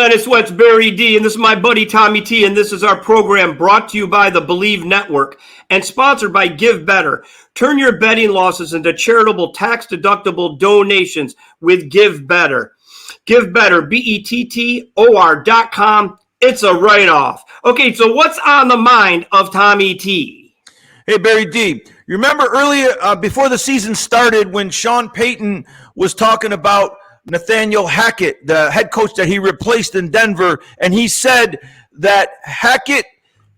It's what's Barry D, and this is my buddy Tommy T, and this is our program brought to you by the Believe Network and sponsored by Give Better. Turn your betting losses into charitable tax-deductible donations with Give Better. Give Better, BETTOR.com. It's a write-off. Okay, so what's on the mind of Tommy T? Hey, Barry D, you remember earlier before the season started when Sean Payton was talking about Nathaniel Hackett, the head coach that he replaced in Denver, and he said that Hackett,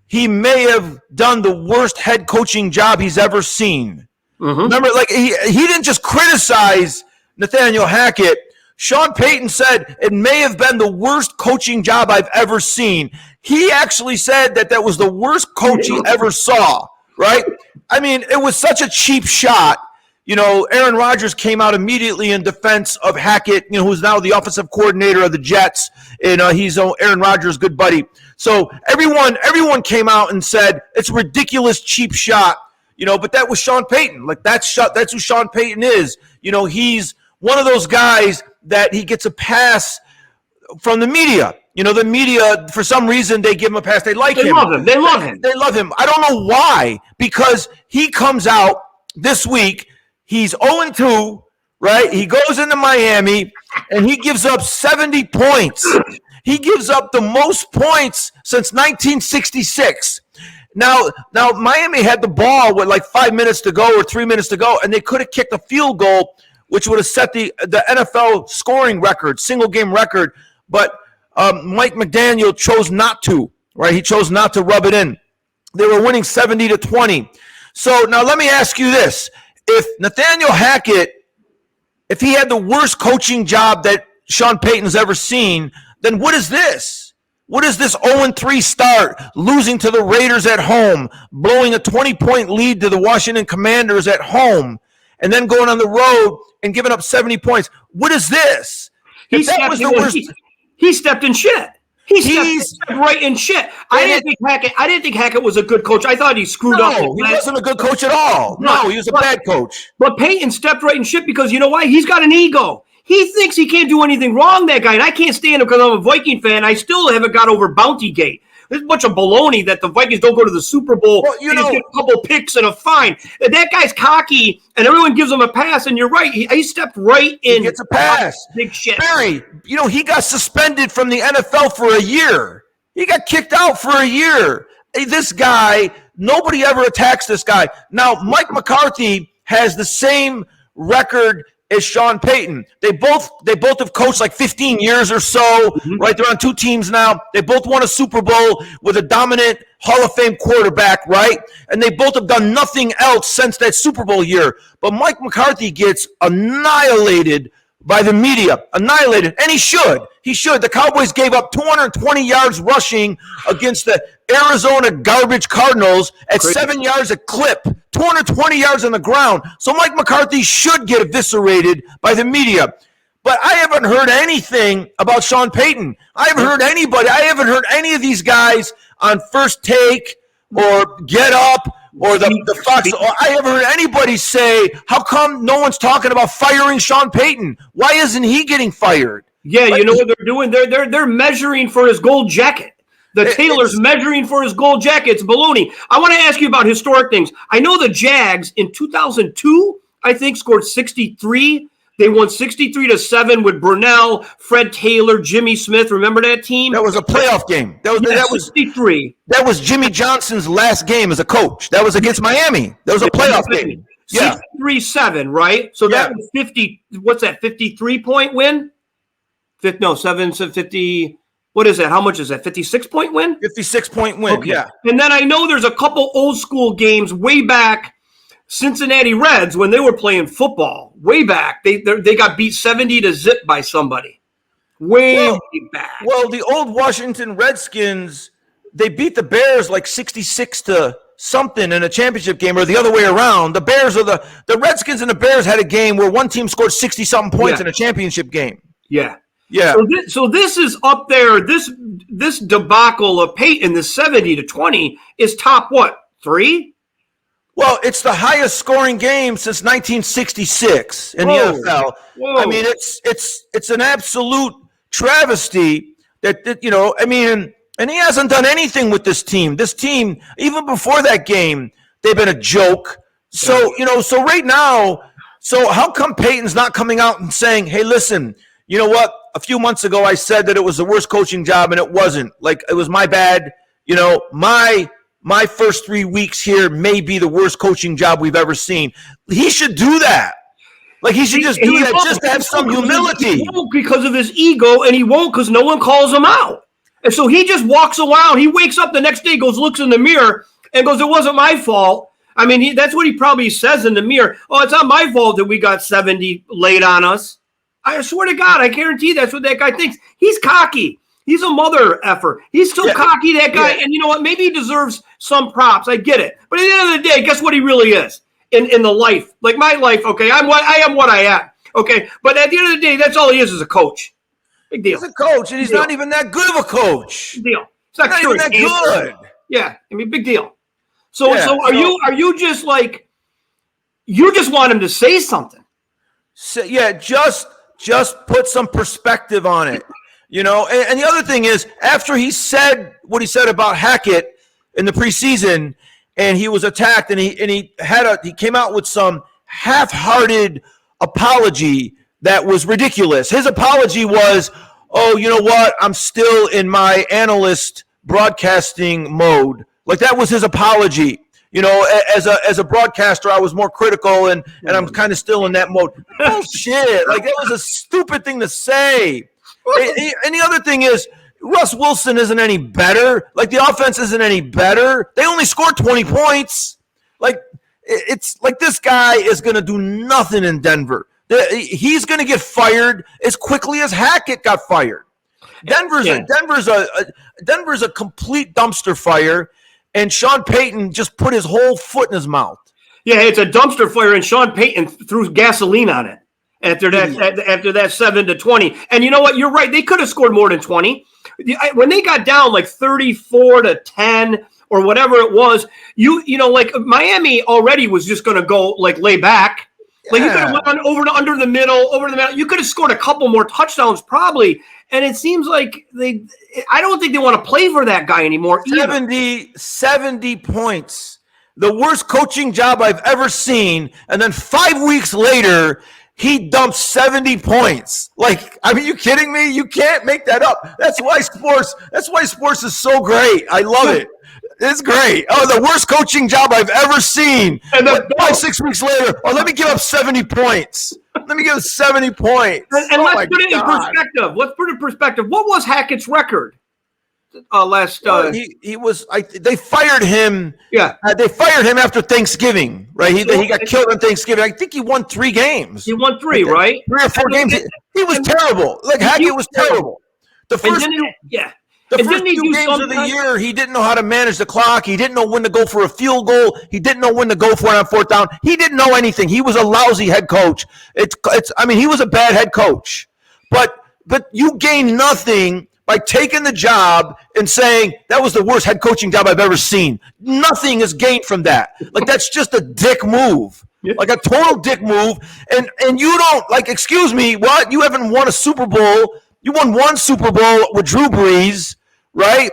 he may have done the worst head coaching job he's ever seen. Mm-hmm. Remember, like he didn't just criticize Nathaniel Hackett. Sean Payton said it may have been the worst coaching job I've ever seen. He actually said that was the worst coach he ever saw, right? I mean, it was such a cheap shot. You know, Aaron Rodgers came out immediately in defense of Hackett, you know, who's now the offensive coordinator of the Jets, and he's Aaron Rodgers' good buddy. So everyone came out and said it's a ridiculous cheap shot, you know. But that was Sean Payton. Like that's who Sean Payton is. You know, he's one of those guys that he gets a pass from the media. You know, the media, for some reason, they give him a pass. They like him. They love him. They love him. They love him. I don't know why, because he comes out this week. He's 0-2, right? He goes into Miami, and he gives up 70 points. He gives up the most points since 1966. Now Miami had the ball with like 5 minutes to go or 3 minutes to go, and they could have kicked a field goal, which would have set the NFL scoring record, single-game record. But Mike McDaniel chose not to, right? He chose not to rub it in. They were winning 70-20. So now let me ask you this. If Nathaniel Hackett, if he had the worst coaching job that Sean Payton's ever seen, then what is this? What is this 0-3 start, losing to the Raiders at home, blowing a 20-point lead to the Washington Commanders at home, and then going on the road and giving up 70 points? What is this? He stepped in shit. He stepped right in shit. I didn't think Hackett was a good coach. I thought he screwed up. No, he wasn't a good coach at all. No, he was a bad coach. But Payton stepped right in shit because you know why? He's got an ego. He thinks he can't do anything wrong, that guy. And I can't stand him because I'm a Viking fan. I still haven't got over Bounty Gate. There's a bunch of baloney that the Vikings don't go to the Super Bowl. Well, you know, get a couple picks and a fine. That guy's cocky, and everyone gives him a pass. And you're right. He stepped right in. He gets a pass. Big shit. Barry, you know, he got suspended from the NFL for a year. He got kicked out for a year. Hey, this guy, nobody ever attacks this guy. Now, Mike McCarthy has the same record as Sean Payton. They both have coached like 15 years or so, right? They're on two teams now. They both won a Super Bowl with a dominant Hall of Fame quarterback, right? And they both have done nothing else since that Super Bowl year. But Mike McCarthy gets annihilated by the media. Annihilated. And he should. He should. The Cowboys gave up 220 yards rushing against the Arizona garbage Cardinals at 7 yards a clip. 220 yards on the ground. So Mike McCarthy should get eviscerated by the media. But I haven't heard anything about Sean Payton. I haven't heard any of these guys on First Take or Get Up or the Fox. I haven't heard anybody say, how come no one's talking about firing Sean Payton? Why isn't he getting fired? Yeah, you know what they're doing? They're measuring for his gold jacket. The tailor's measuring for his gold jacket. It's baloney. I want to ask you about historic things. I know the Jags in 2002, I think, scored 63. They won 63-7 with Brunell, Fred Taylor, Jimmy Smith. Remember that team? That was a playoff game. That was 63. That was Jimmy Johnson's last game as a coach. That was against Miami. That was a playoff game. Yeah. 63-7, right? So that was 50. What's that? 53-point win? 50. What is that? How much is that? 56-point win? 56-point win, okay. Yeah. And then I know there's a couple old school games way back. Cincinnati Reds, when they were playing football, way back, they got beat 70-0 by somebody. Way back. Well, the old Washington Redskins, they beat the Bears like 66-something in a championship game, or the other way around. The Redskins and the Bears had a game where one team scored 60-something points in a championship game. Yeah. Yeah. So this is up there. This debacle of Payton, the 70-20, is top what? 3? Well, it's the highest scoring game since 1966 in the NFL. Whoa. I mean, it's an absolute travesty That you know, I mean, and he hasn't done anything with this team. This team, even before that game, they've been a joke. So, you know, so right now, so how come Payton's not coming out and saying, hey, listen, you know what? A few months ago, I said that it was the worst coaching job, and it wasn't. Like, it was my bad. You know, my first 3 weeks here may be the worst coaching job we've ever seen. He should do that. Like, he should just do that just to have some humility. He won't because of his ego, and he won't because no one calls him out. And so he just walks around. He wakes up the next day, looks in the mirror, and goes, it wasn't my fault. I mean, that's what he probably says in the mirror. Oh, it's not my fault that we got 70 laid on us. I swear to God, I guarantee that's what that guy thinks. He's cocky. He's a mother effer. He's still cocky, that guy. And you know what? Maybe he deserves some props. I get it. But at the end of the day, guess what he really is in the life? Like my life, okay, I am what I am, okay? But at the end of the day, that's all he is a coach. Big deal. He's a coach, and he's not even that good of a coach. Big deal. It's not even that good. Yeah, I mean, big deal. So are you just like, you just want him to say something? So, yeah, just put some perspective on it, you know. And the other thing is, after he said what he said about Hackett in the preseason, and he was attacked, and he came out with some half-hearted apology that was ridiculous. His apology was, oh, you know what? I'm still in my analyst broadcasting mode. Like, that was his apology. You know, as a broadcaster, I was more critical, and I'm kind of still in that mode. Bullshit. Like, that was a stupid thing to say. And the other thing is, Russ Wilson isn't any better. Like, the offense isn't any better. They only scored 20 points. Like, it's like this guy is going to do nothing in Denver. He's going to get fired as quickly as Hackett got fired. Denver's a complete dumpster fire, and Sean Payton just put his whole foot in his mouth. Yeah, it's a dumpster fire, and Sean Payton threw gasoline on it after that 7-20. And you know what? You're right. They could have scored more than 20. When they got down like 34-10 or whatever it was, you know, like Miami already was just going to go like lay back. Like, you could have went over the middle. You could have scored a couple more touchdowns probably. And it seems like I don't think they want to play for that guy anymore. 70 points. The worst coaching job I've ever seen. And then 5 weeks later, he dumped 70 points. Like, I mean, you kidding me? You can't make that up. That's why sports is so great. I love it. It's great. Oh, the worst coaching job I've ever seen. And then 6 weeks later, let me give up 70 points. Let me give up 70 points. And let's put it in perspective. What was Hackett's record last? He was. They fired him. Yeah. They fired him after Thanksgiving, right? He got killed on Thanksgiving. I think he won 3 games. He won 3, right? 3 or 4 games. He was terrible. Like, Hackett was terrible. The first. The first 2 games of the year, he didn't know how to manage the clock. He didn't know when to go for a field goal. He didn't know when to go for it on 4th down. He didn't know anything. He was a lousy head coach. I mean, he was a bad head coach. But you gain nothing by taking the job and saying that was the worst head coaching job I've ever seen. Nothing is gained from that. Like, that's just a dick move. Like a total dick move. And you don't, like, excuse me, what? You haven't won a Super Bowl. You won 1 Super Bowl with Drew Brees. Right?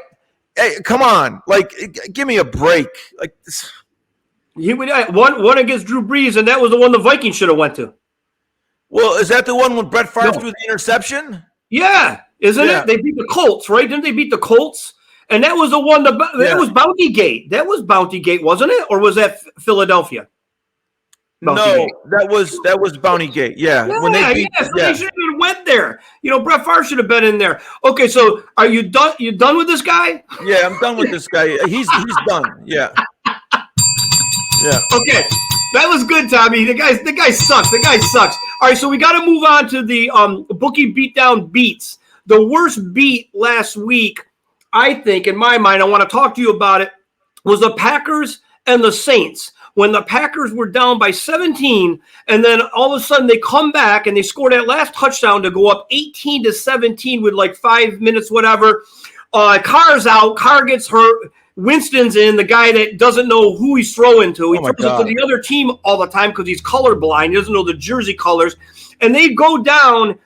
Hey, come on. Like, give me a break. Like, he would one against Drew Brees, and that was the one the Vikings should have went to. Well, is that the one when Brett Favre threw the interception? Yeah, isn't it? They beat the Colts, right? Didn't they beat the Colts? And that was the one. That was Bounty Gate. That was Bounty Gate, wasn't it? Or was that Philadelphia? That was Bounty Gate. Yeah. When they beat, so they should have went there. You know, Brett Favre should have been in there. Okay, so are you done? You done with this guy? Yeah, I'm done with this guy. He's done. Yeah. Yeah. Okay, that was good, Tommy. The guy sucks. The guy sucks. All right, so we got to move on to the Bookie Beatdown beats. The worst beat last week, I think, in my mind, I want to talk to you about it, was the Packers and the Saints. When the Packers were down by 17, and then all of a sudden they come back and they score that last touchdown to go up 18-17 with like 5 minutes, whatever. Carr's out. Carr gets hurt. Winston's in, the guy that doesn't know who he's throwing to. He throws it to the other team all the time because he's colorblind. He doesn't know the jersey colors. And they go down,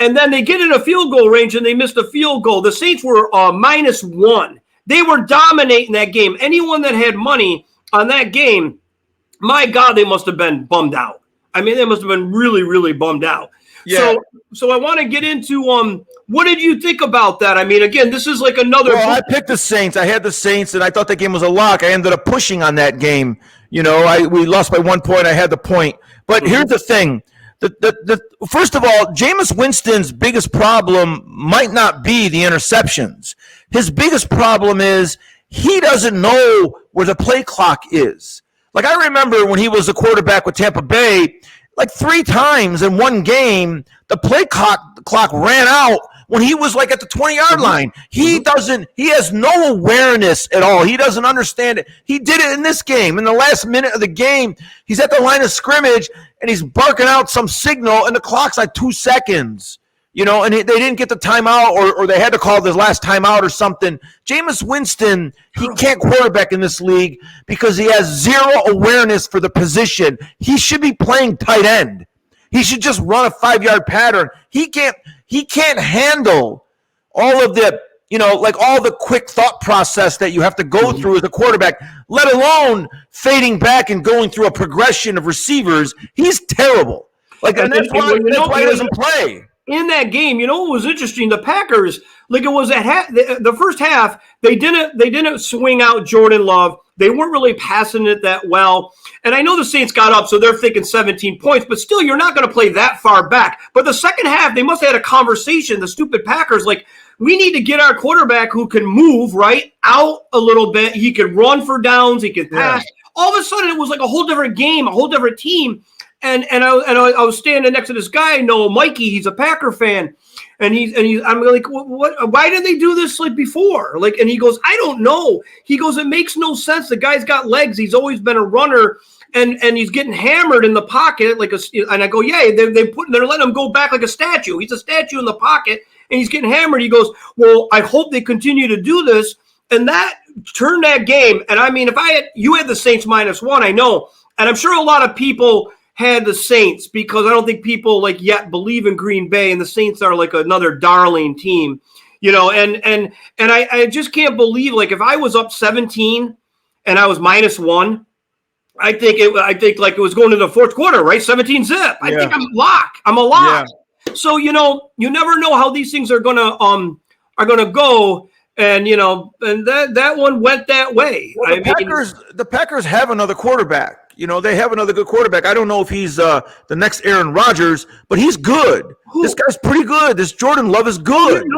and then they get in a field goal range and they missed a field goal. The Saints were -1. They were dominating that game. Anyone that had money on that game, my God, they must have been bummed out. I mean, they must have been really, really bummed out. Yeah. So I want to get into what did you think about that? I mean, again, this is like another. Well, I picked the Saints. I had the Saints, and I thought that game was a lock. I ended up pushing on that game. You know, we lost by 1 point. I had the point. But here's the thing. First of all, Jameis Winston's biggest problem might not be the interceptions. His biggest problem is he doesn't know where the play clock is. Like, I remember when he was a quarterback with Tampa Bay, like 3 times in one game, the play clock ran out when he was like at the 20-yard line. He has no awareness at all. He doesn't understand it. He did it in this game. In the last minute of the game, he's at the line of scrimmage, and he's barking out some signal, and the clock's like 2 seconds. You know, and they didn't get the timeout, or they had to call the last timeout or something. Jameis Winston, he can't quarterback in this league because he has zero awareness for the position. He should be playing tight end. He should just run a 5-yard pattern. He can't handle all of the, you know, like all the quick thought process that you have to go through as a quarterback, let alone fading back and going through a progression of receivers. He's terrible. Like, and that's why he doesn't play. In that game, you know what was interesting? The Packers, like, it was at the first half, they didn't swing out Jordan Love. They weren't really passing it that well. And I know the Saints got up, so they're thinking 17 points, but still, you're not going to play that far back. But the second half, they must have had a conversation, the stupid Packers, like, we need to get our quarterback who can move, right, out a little bit. He can run for downs. He can pass. Yeah. All of a sudden, it was like a whole different game, a whole different team. And I was standing next to this guy, Mikey. He's a Packer fan, and I'm like, what? Why did they do this like before? Like, and he goes, I don't know. He goes, it makes no sense. The guy's got legs. He's always been a runner, and he's getting hammered in the pocket like And I go, yeah, they're letting him go back like a statue. He's a statue in the pocket, and he's getting hammered. He goes, well, I hope they continue to do this, and that turned that game. And I mean, you had the Saints -1, I know, and I'm sure a lot of people had the Saints because I don't think people like yet believe in Green Bay, and the Saints are like another darling team, you know, and I just can't believe, like, if I was up 17 and I was -1, I think like it was going to the fourth quarter, right? 17 zip. I think I'm a lock. Yeah. So, you know, you never know how these things are gonna go. And, you know, and that one went that way. Well, the Packers have another quarterback. You know, they have another good quarterback. I don't know if he's the next Aaron Rodgers, but he's good. Who? This guy's pretty good. This Jordan Love is good. And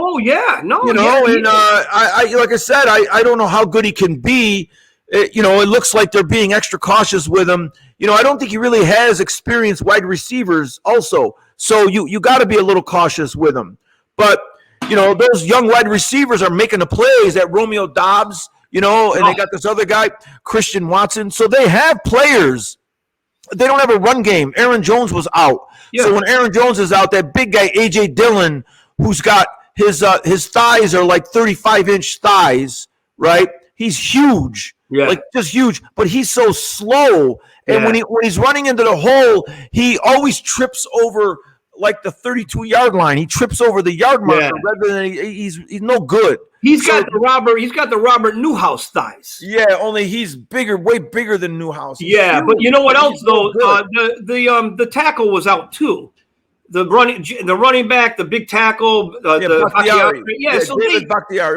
I like I said, I don't know how good he can be. It looks like they're being extra cautious with him. You know, I don't think he really has experienced wide receivers also. So you got to be a little cautious with him. But, you know, those young wide receivers are making the plays. That Romeo Doubs, you know, and they got this other guy, Christian Watson. So they have players. They don't have a run game. Aaron Jones was out. Yeah. So when Aaron Jones is out, that big guy, A.J. Dillon, who's got his thighs are like 35-inch thighs, right? He's huge, like just huge, but he's so slow. And when he's running into the hole, he always trips over like the 32-yard line. He trips over the yard marker rather than he's no good. He's got the Robert Newhouse thighs. Yeah, only he's bigger, way bigger than Newhouse. Yeah, but you know what else though? The tackle was out too. The running back, the big tackle, Bakhtiari.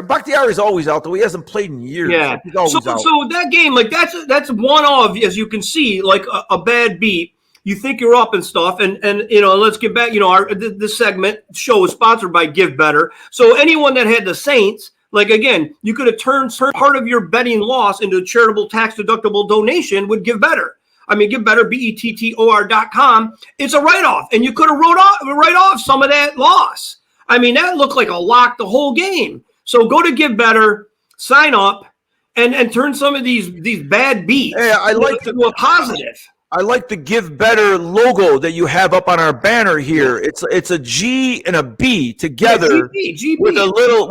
Bakhtiari's always out though. He hasn't played in years. Yeah, he's always out. So that game, like that's one of, as you can see, like a bad beat. You think you're up and stuff, and you know, let's get back. You know, this segment show is sponsored by Give Better. So anyone that had the Saints, like again, you could have turned part of your betting loss into a charitable tax-deductible donation with Give Better. I mean, Give Better, BETTOR.com. It's a write-off, and you could have write off some of that loss. I mean, that looked like a lock the whole game. So go to Give Better, sign up, and turn some of these bad beats to a positive. I like the Give Better logo that you have up on our banner here. It's a G and a B together GB. with a little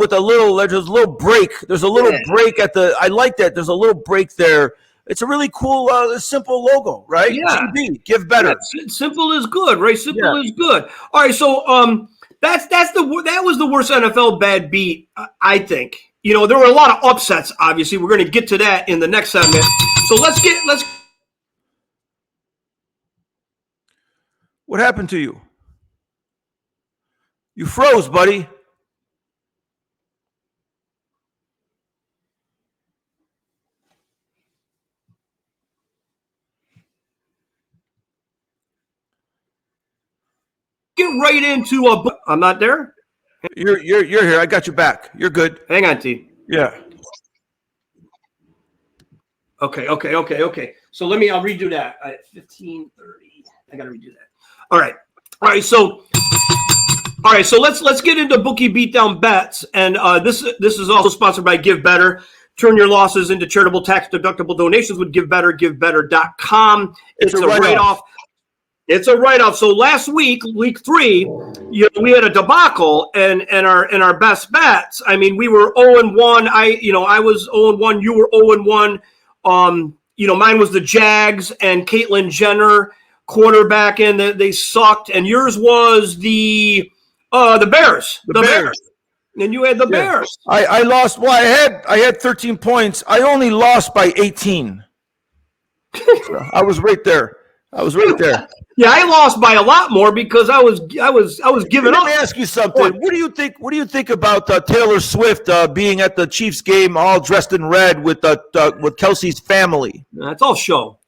break. There's a little break I like that. There's a little break there. It's a really cool, simple logo, right? Yeah. GB, Give Better. Yeah, simple is good, right? Simple is good. All right, so That was the worst NFL bad beat, I think. You know, there were a lot of upsets. Obviously, we're going to get to that in the next segment. So let's. What happened to you? You froze, buddy. Get right into I'm not there. You're here. I got you back. You're good. Hang on, T. Yeah. Okay. So I'll redo that at 15:30. I got to redo that. All right. So let's get into Bookie Beatdown bets, and this is also sponsored by Give Better. Turn your losses into charitable tax-deductible donations with Give Better, GiveBetter.com. It's a write-off. It's a write-off. So last week, week 3, we had a debacle in our best bets. I mean, we were 0-1. I was 0-1. You were 0-1. Mine was the Jags and Caitlyn Jenner quarterback, and they sucked. And yours was the Bears. The Bears. And you had the Bears. I lost. Well, I had 13 points. I only lost by 18. I was right there. Yeah, I lost by a lot more because I was giving up. Let me ask you something. What do you think about Taylor Swift being at the Chiefs game all dressed in red with KELCE's family? That's all show.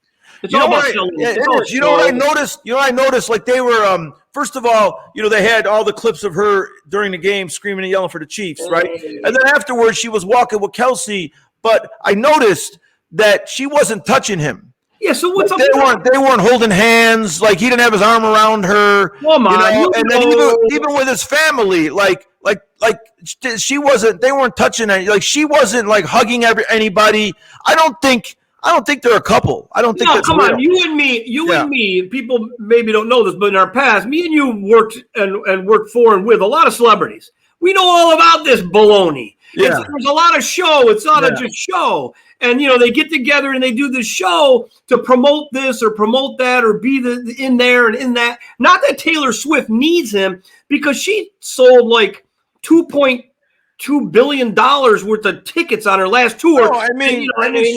It's you all know about what, you know what I noticed? I noticed like they were first of all, they had all the clips of her during the game screaming and yelling for the Chiefs, right? And then afterwards she was walking with KELCE, but I noticed that she wasn't touching him. Yeah, so what's up? They weren't holding hands. Like he didn't have his arm around her. Come on, and then even with his family, like she wasn't. They weren't touching any. Like she wasn't like hugging anybody. I don't think they're a couple. I don't think. No, come real. on, you and me. People maybe don't know this, but in our past, me and you worked and worked for and with a lot of celebrities. We know all about this baloney. Yeah. There's a lot of show. It's not just show. And, they get together and they do this show to promote this or promote that or be in there and in that. Not that Taylor Swift needs him because she sold like $2.2 billion worth of tickets on her last tour. No, I mean,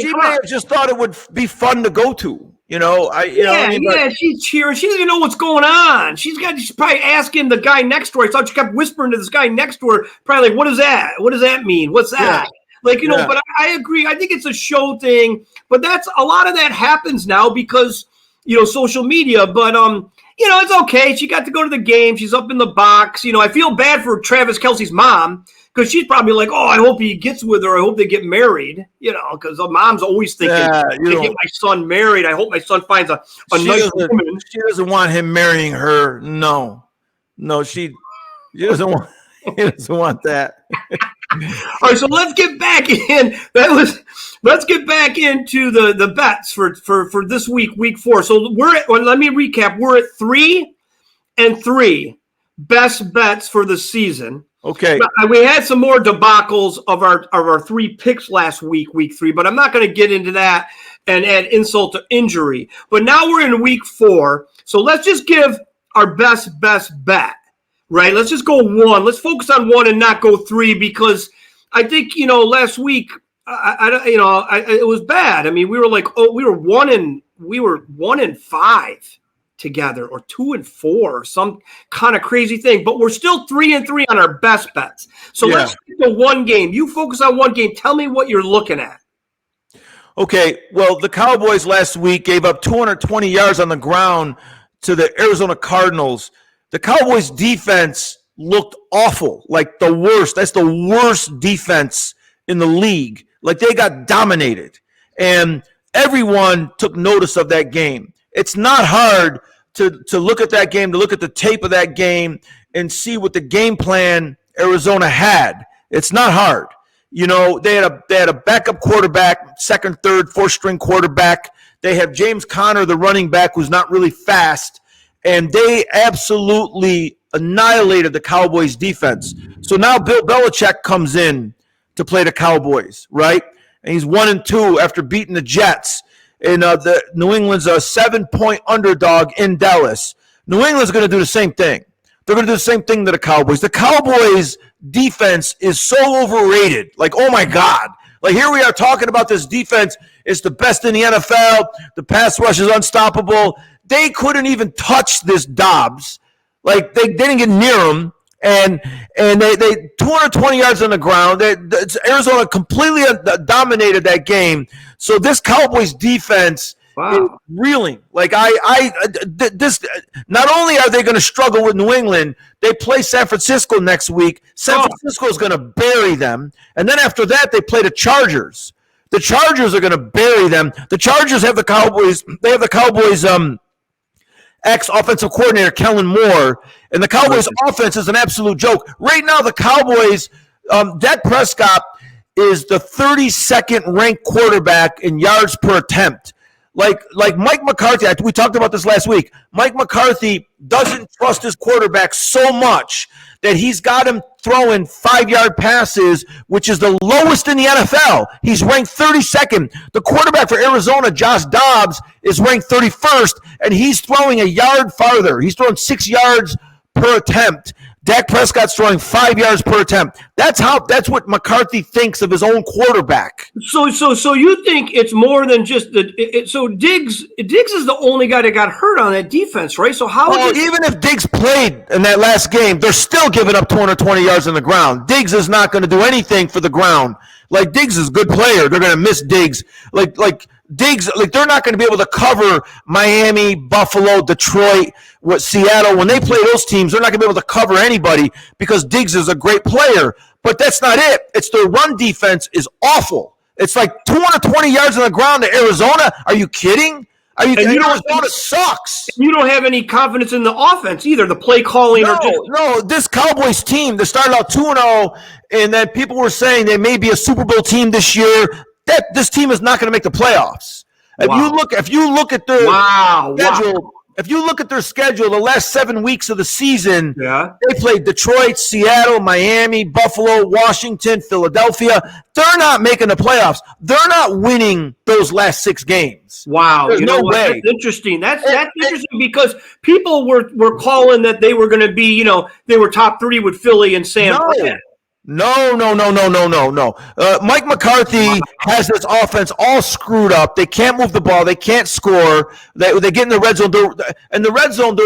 she may have just thought it would be fun to go to. She's cheering. She doesn't even know what's going on. She's probably asking the guy next to her. I thought she kept whispering to this guy next to her, probably like, what is that? What does that mean? What's that? Yeah. But I agree. I think it's a show thing, but that's a lot of that happens now because, social media, but, it's okay. She got to go to the game. She's up in the box. I feel bad for Travis Kelce's mom because she's probably like, oh, I hope he gets with her. I hope they get married, because the mom's always thinking, to get my son married. I hope my son finds a nice woman. She doesn't want him marrying her. No, she doesn't want. He doesn't want that. All right, so let's get back in. Let's get back into the bets for this week, week 4. So let me recap. We're at 3-3 best bets for the season. Okay. We had some more debacles of our 3 picks last week, week 3, but I'm not going to get into that and add insult to injury. But now we're in week 4, so let's just give our best bet. Right, let's just go 1. Let's focus on 1 and not go 3 because I think last week it was bad. I mean, we were like, we were 1-5 together, or 2-4, or some kind of crazy thing. But we're still 3-3 on our best bets. So let's get to 1 game. You focus on 1 game. Tell me what you're looking at. Okay. Well, the Cowboys last week gave up 220 yards on the ground to the Arizona Cardinals. The Cowboys' defense looked awful, like the worst. That's the worst defense in the league. Like they got dominated. And everyone took notice of that game. It's not hard to look at that game, to look at the tape of that game and see what the game plan Arizona had. It's not hard. They had a backup quarterback, second, third, fourth string quarterback. They have James Conner, the running back, who's not really fast. And they absolutely annihilated the Cowboys' defense. So now Bill Belichick comes in to play the Cowboys, right? And he's 1-2 after beating the Jets. And New England's a 7-point underdog in Dallas. New England's going to do the same thing. they're going to do the same thing to the Cowboys. The Cowboys' defense is so overrated. Like, oh, my God. Like, here we are talking about this defense. It's the best in the NFL. The pass rush is unstoppable. They couldn't even touch this Dobbs. Like, they didn't get near him. And they 220 yards on the ground. Arizona completely dominated that game. So this Cowboys defense is reeling. Like, this. Not only are they going to struggle with New England, they play San Francisco next week. San Francisco is going to bury them, and then after that, they play the Chargers. The Chargers are going to bury them. The Chargers have the Cowboys. They have the Cowboys. Ex-offensive coordinator Kellen Moore, and the Cowboys' offense is an absolute joke. Right now, the Cowboys, Dak Prescott is the 32nd ranked quarterback in yards per attempt. Like Mike McCarthy, we talked about this last week. Mike McCarthy doesn't trust his quarterback so much that he's got him throwing 5-yard passes, which is the lowest in the NFL. He's ranked 32nd. The quarterback for Arizona, Josh Dobbs, is ranked 31st, and he's throwing a yard farther. He's throwing 6 yards per attempt. Dak Prescott's throwing 5 yards per attempt. That's what McCarthy thinks of his own quarterback. So you think it's more than just so Diggs is the only guy that got hurt on that defense, right? So even if Diggs played in that last game, they're still giving up 220 yards on the ground. Diggs is not going to do anything for the ground. Like, Diggs is a good player. They're going to miss Diggs. Like Diggs, they're not going to be able to cover Miami, Buffalo, Detroit, Seattle. When they play those teams, they're not going to be able to cover anybody because Diggs is a great player. But that's not it. It's their run defense is awful. It's like 220 yards on the ground to Arizona. Are you kidding? Arizona sucks. You don't have any confidence in the offense either, the play calling. No, this Cowboys team, they started out 2-0, and then people were saying they may be a Super Bowl team this year. This team is not going to make the playoffs. If you look at their schedule, if you look at their schedule, the last 7 weeks of the season, they played Detroit, Seattle, Miami, Buffalo, Washington, Philadelphia. They're not making the playoffs. They're not winning those last 6 games. Wow. There's no way. That's interesting. That's interesting because people were calling that they were going to be, they were top 3 with Philly and San Fran. No. Mike McCarthy has this offense all screwed up. They can't move the ball. They can't score. They get in the red zone. In the red zone,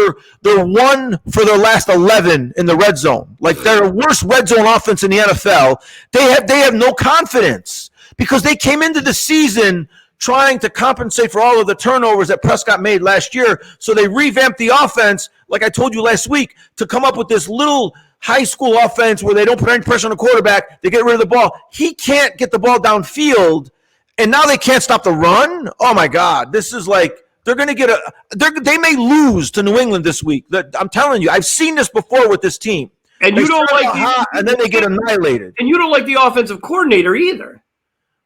they're 1 for their last 11 in the red zone. Like, they're the worst red zone offense in the NFL. They have no confidence because they came into the season trying to compensate for all of the turnovers that Prescott made last year. So they revamped the offense, like I told you last week, to come up with this little high school offense where they don't put any pressure on the quarterback. They get rid of the ball. He can't get the ball downfield, and now they can't stop the run. Oh, my God. This is like they're going to get they may lose to New England this week. I'm telling you, I've seen this before with this team. And you don't like and then they get annihilated. And you don't like the offensive coordinator either.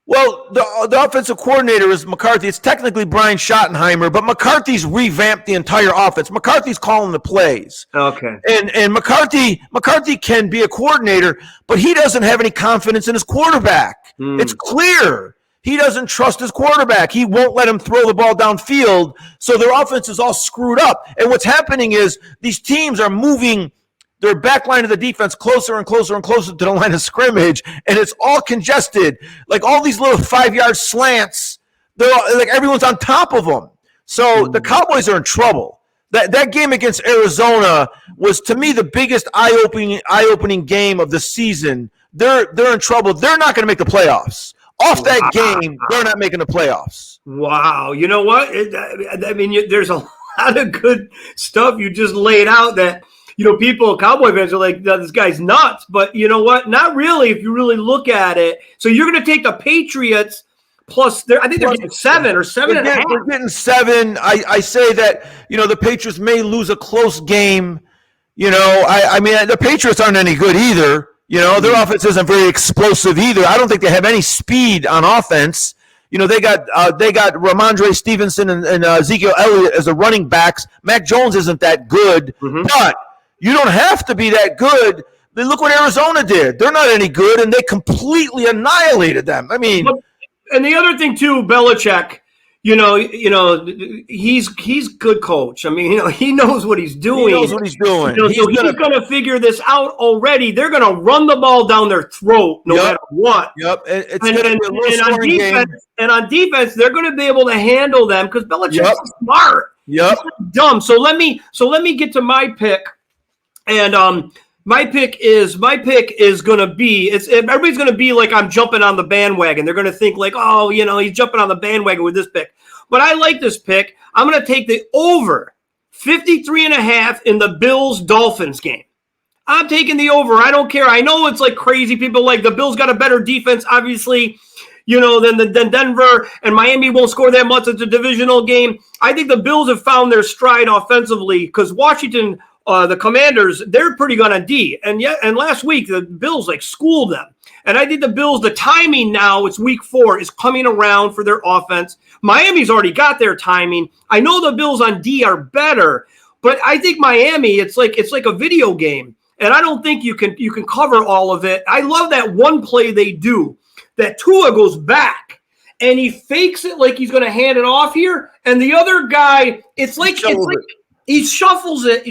Well, the offensive coordinator is McCarthy. It's technically Brian Schottenheimer, but McCarthy's revamped the entire offense. McCarthy's calling the plays. Okay. And McCarthy can be a coordinator, but he doesn't have any confidence in his quarterback. It's clear. He doesn't trust his quarterback. He won't let him throw the ball downfield, so their offense is all screwed up. And what's happening is these teams are moving their back line of the defense closer and closer and closer to the line of scrimmage, and it's all congested. Like, all these little 5-yard slants, they're all, like, everyone's on top of them. So the Cowboys are in trouble. That game against Arizona was, to me, the biggest eye-opening game of the season. They're in trouble. They're not going to make the playoffs. Off that game, they're not making the playoffs. Wow. You know what? There's a lot of good stuff you just laid out that – people, Cowboy fans are like, this guy's nuts. But you know what? Not really, if you really look at it. So you're going to take the Patriots plus, I think they're getting 7 or 7.5. They're getting 7. I say that, the Patriots may lose a close game. The Patriots aren't any good either. Their offense isn't very explosive either. I don't think they have any speed on offense. They got Ramondre Stevenson and Ezekiel Elliott as the running backs. Mac Jones isn't that good, but you don't have to be that good. Look what Arizona did. They're not any good, and they completely annihilated them. And the other thing, too, Belichick, he's good coach. I mean, he knows what he's doing. He knows what he's doing. He's going to figure this out already. They're going to run the ball down their throat no matter what. Yep. It's going to be a little scoring game. And on defense, they're going to be able to handle them because Belichick's smart. Yep. He's not dumb. So let me get to my pick. And my pick is going to be everybody's going to be like I'm jumping on the bandwagon. They're going to think like, oh, he's jumping on the bandwagon with this pick. But I like this pick. I'm going to take the over 53.5 in the Bills-Dolphins game. I'm taking the over. I don't care. I know it's like crazy. People like the Bills got a better defense, obviously, than Denver, and Miami won't score that much. It's a divisional game. I think the Bills have found their stride offensively because Washington, the Commanders, they're pretty good on D. And last week, the Bills schooled them. And I think the Bills, the timing now, it's week 4, is coming around for their offense. Miami's already got their timing. I know the Bills on D are better, but I think Miami, it's like a video game. And I don't think you can cover all of it. I love that one play they do, that Tua goes back and he fakes it like he's going to hand it off here. And the other guy, he shuffles it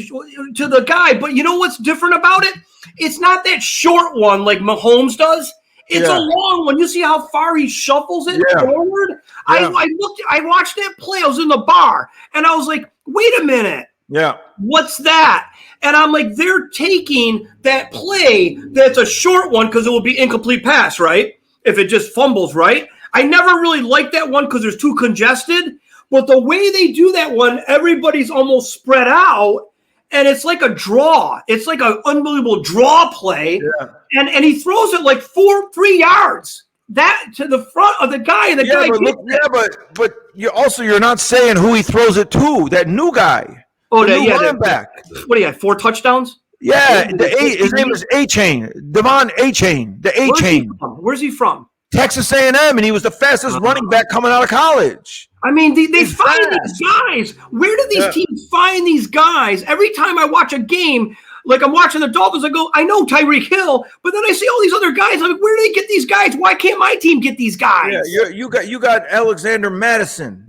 to the guy. But you know what's different about it? It's not that short one like Mahomes does. It's a long one. You see how far he shuffles it forward? Yeah. I watched that play. I was in the bar, and I was like, wait a minute. Yeah. What's that? And I'm like, they're taking that play that's a short one because it will be incomplete pass, right? If it just fumbles, right? I never really liked that one because there's too congested. But the way they do that one, everybody's almost spread out. And it's like a draw. It's like an unbelievable draw play. Yeah. And he throws it like 3 yards. That to the front of the guy. But you're not saying who he throws it to. That new guy. Oh, the new running back. What do you have? 4 touchdowns? Yeah. His name is A-Chain. Devon A-Chain. The A-Chain. Where's he from? Texas A&M, and he was the fastest running back coming out of college. I mean, they find these guys. Where do these teams find these guys? Every time I watch a game, like I'm watching the Dolphins, I go, I know Tyreek Hill, but then I see all these other guys. I'm like, where do they get these guys? Why can't my team get these guys? Yeah, you got Alexander Madison,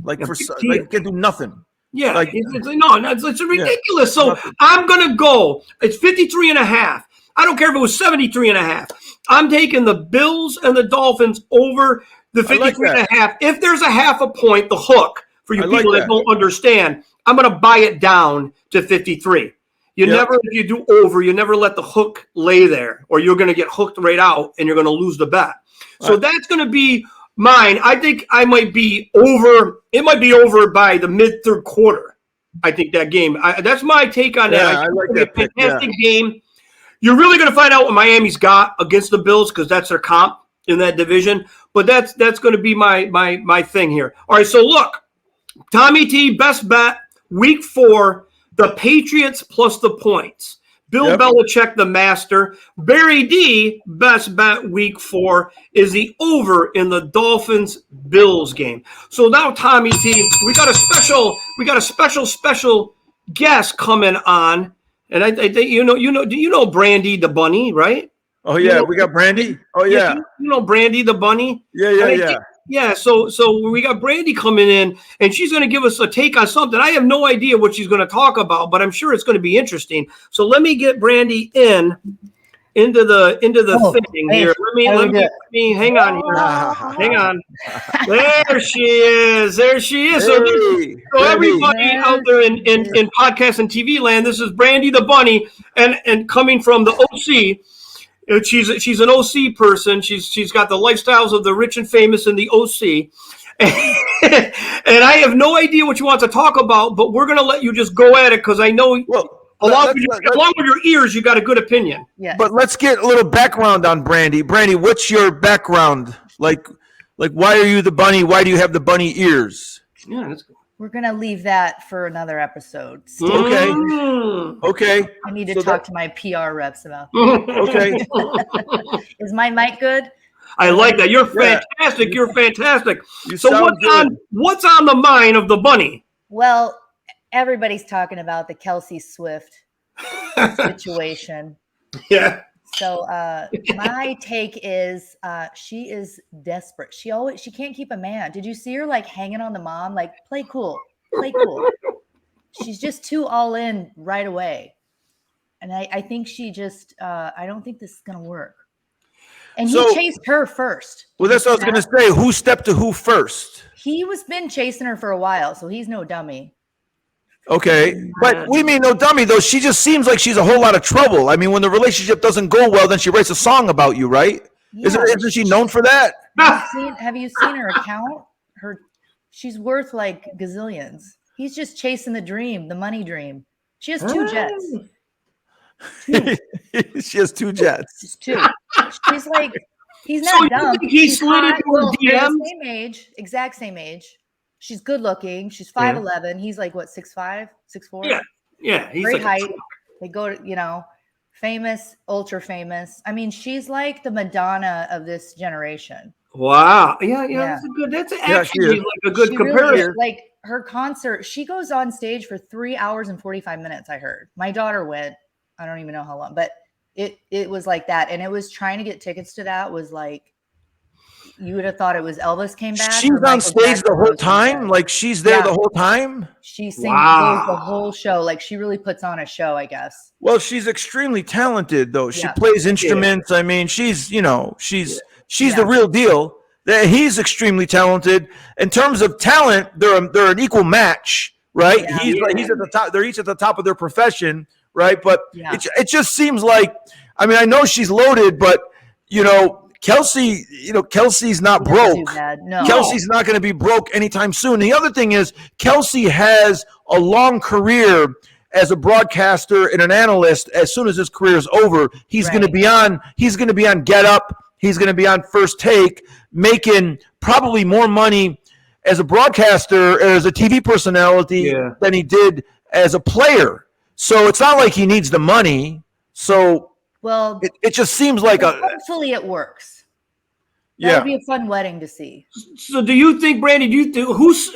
he can do nothing. Yeah, it's ridiculous. So I'm gonna go. It's 53.5. I don't care if it was 73.5. I'm taking the Bills and the Dolphins over the 53.5. If there's a half a point, the hook for you people that don't understand, I'm going to buy it down to 53. If you do over, you never let the hook lay there, or you're going to get hooked right out and you're going to lose the bet. So that's going to be mine. I think I might be over. It might be over by the mid-third quarter. I think that game. That's my take on that. I like that pick. Fantastic game. You're really going to find out what Miami's got against the Bills because that's their comp in that division. But that's going to be my thing here. All right, so look, Tommy T, best bet, week 4, the Patriots plus the points. Bill Belichick, the master. Barry D, best bet, week 4, is the over in the Dolphins-Bills game. So now, Tommy T, we got a special guest coming on. And I think do you know Brandi the bunny, right? Oh yeah, we got Brandi. Oh yeah, you know Brandi the bunny. Yeah. So we got Brandi coming in, and she's going to give us a take on something. I have no idea what she's going to talk about, but I'm sure it's going to be interesting. So let me get Brandi into the thing here. Let me hang on here. Hang on. There she is. So everybody out there in podcast and TV land, this is Brandi the bunny, and coming from the OC. She's an OC person. She's got the lifestyles of the rich and famous in the OC. And I have no idea what you want to talk about, but we're going to let you just go at it because I know along with your ears, you got a good opinion. Yeah. But let's get a little background on Brandi. Brandi, what's your background? Like why are you the bunny? Why do you have the bunny ears? Yeah, that's good. We're going to leave that for another episode. Okay. I need to talk to my PR reps about that. Okay. Is my mic good? I like that. You're fantastic. Yeah. You're fantastic. What's on the mind of the bunny? Well, everybody's talking about the KELCE Swift situation. Yeah. So my take is she is desperate. She can't keep a man. Did you see her like hanging on the mom? Like, play cool, play cool. She's just too all in right away. And I think she just I don't think this is gonna work. And he chased her first. Well, that's what I was gonna say. Who stepped to who first? He was been chasing her for a while, so he's no dummy. Okay, but we mean no dummy though. She just seems like she's a whole lot of trouble. I mean, when the relationship doesn't go well, then she writes a song about you, right? Yeah, isn't she known for that? Have you seen her account? She's worth like gazillions. He's just chasing the dream, the money dream. She has 2 jets. 2. She has 2 jets. Just 2. She's like, he's not dumb. He slid into her DM? Same age, exact same age. She's good looking. She's 5'11". He's like what, 6'5", 6'4"? Yeah. He's great like height. They go to, famous, ultra famous. I mean, she's like the Madonna of this generation. Wow. Yeah. That's actually like a good comparison. Really, like her concert, she goes on stage for 3 hours and 45 minutes. I heard my daughter went. I don't even know how long, but it was like that. And it was trying to get tickets to that was like, you would have thought it was Elvis came back. She's on stage the whole time? Like she's there the whole time? She sings the whole show. Like she really puts on a show, I guess. Well, she's extremely talented though. She plays instruments. I mean, she's the real deal. He's extremely talented. In terms of talent, they're an equal match, right? Yeah. He's at the top. They're each at the top of their profession, right? But it just seems like, I mean, I know she's loaded, but KELCE, KELCE's not broke. No. KELCE's not going to be broke anytime soon. The other thing is KELCE has a long career as a broadcaster and an analyst. As soon as his career is over, he's going to be on Get Up. He's going to be on First Take, making probably more money as a broadcaster or as a TV personality than he did as a player. So it's not like he needs the money. So it just seems like hopefully it works. That would be a fun wedding to see. So do you think, Brandi, do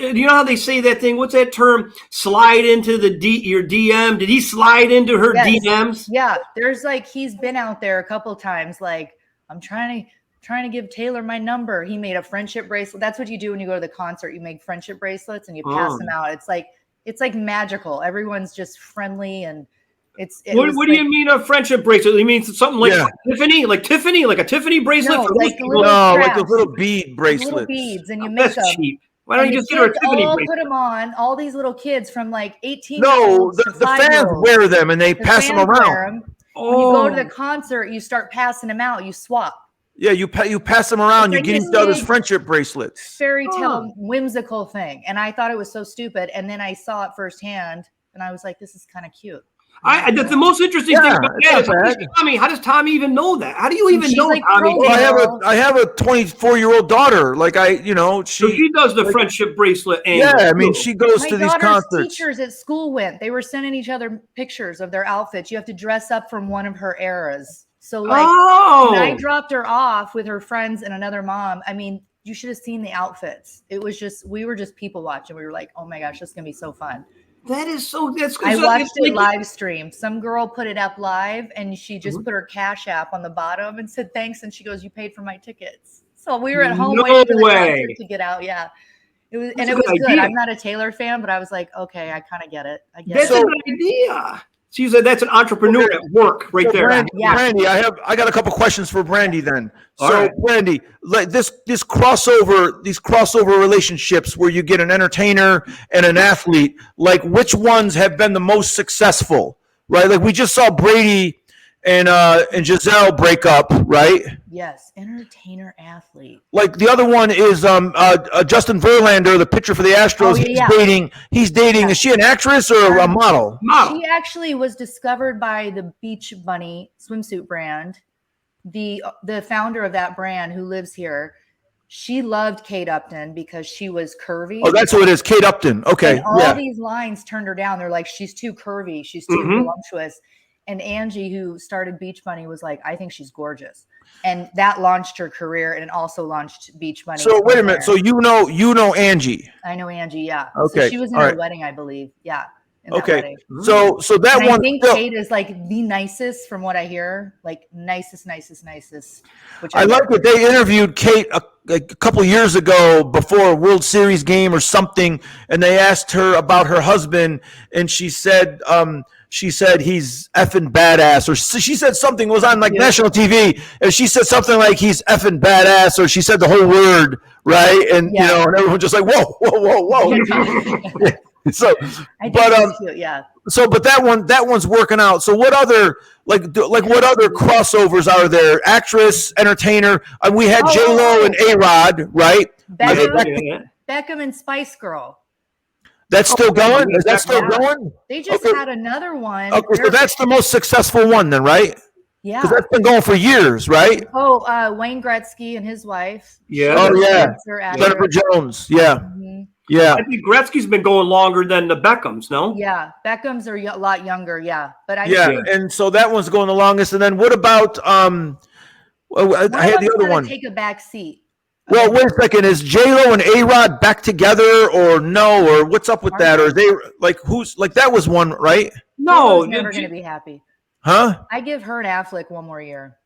you know how they say that thing? What's that term? Slide into your DM. Did he slide into her DMs? Yeah. There's like, he's been out there a couple times. Like, I'm trying to give Taylor my number. He made a friendship bracelet. That's what you do when you go to the concert. You make friendship bracelets and you pass them out. It's like magical. Everyone's just friendly and what do you mean a friendship bracelet? You mean something like Tiffany? Like a Tiffany bracelet? No, like those little bead bracelets. Little beads, and you make them. Cheap. Why don't you just get her a Tiffany bracelet? Put them on. All these little kids from like 18. No, the fans wear them and they pass them around. When you go to the concert, you start passing them out. You swap. Yeah, you pass them around. You get each other's friendship bracelets. Fairy tale, whimsical thing, and I thought it was so stupid. And then I saw it firsthand, and I was like, "This is kind of cute." That's the most interesting thing about that is how does Tommy even know that? How do you even know Tommy? Well, I have a 24-year-old daughter. Like so she does the friendship bracelet. I mean, she goes to these concerts. Teachers at school went. They were sending each other pictures of their outfits. You have to dress up from one of her eras. So when I dropped her off with her friends and another mom, I mean, you should have seen the outfits. It was just, we were just people watching. We were like, oh my gosh, this is gonna be so fun. That's I watched it live stream. Some girl put it up live and she just put her Cash App on the bottom and said thanks. And she goes, "You paid for my tickets." So we were at home waiting for the concert to get out. Yeah. It was good. I'm not a Taylor fan, but I was like, okay, I kind of get it. That's a good idea. So you said that's an entrepreneur at work right there. Brandi, I got a couple questions for Brandi then. Brandi, like these crossover relationships where you get an entertainer and an athlete, like which ones have been the most successful, right? Like we just saw Brady and Giselle break up, right? Yes, entertainer athlete. Like the other one is Justin Verlander, the pitcher for the Astros. He's dating. Is she an actress or a model? She actually was discovered by the Beach Bunny swimsuit brand. The founder of that brand, who lives here, she loved Kate Upton because she was curvy. Oh, that's who it is, Kate Upton. Okay, and all these lines turned her down. They're like, she's too curvy. She's too voluptuous. And Angie, who started Beach Bunny, was like, I think she's gorgeous. And that launched her career, and it also launched Beach Bunny. So wait a minute. So you know Angie. I know Angie, yeah. Okay. So she was in her wedding, I believe. Yeah. in that Okay. wedding. So that And one. I think still- Kate is like the nicest from what I hear. Like nicest. Which I like that they interviewed Kate a couple years ago before a World Series game or something, and they asked her about her husband, and she said he's effing badass, or she said something, it was on like national TV, and she said something like he's effing badass, or she said the whole word, right? And you know, and everyone just like whoa. So, I think but it's cute, yeah. So, but that one's working out. So, what other what other crossovers are there? Actress, entertainer. We had J Lo and A-Rod, right? Beckham and Spice Girl. That's still going. Is that still going? They just had another one. Okay, so that's the most successful one, then, right? Yeah, because that's been going for years, right? Wayne Gretzky and his wife. Yeah. Oh yeah, Jennifer Jennifer Jones. Yeah. Mm-hmm. Yeah. I think Gretzky's been going longer than the Beckhams, no? Yeah, Beckham's are a lot younger. Yeah, but and so that one's going the longest. And then what about I had the other one. Take a back seat. Well, wait a second. Is J-Lo and A-Rod back together or no? Or what's up with that? Or they who's that was one, right? No, never going to be happy. Huh? I give her and Affleck one more year.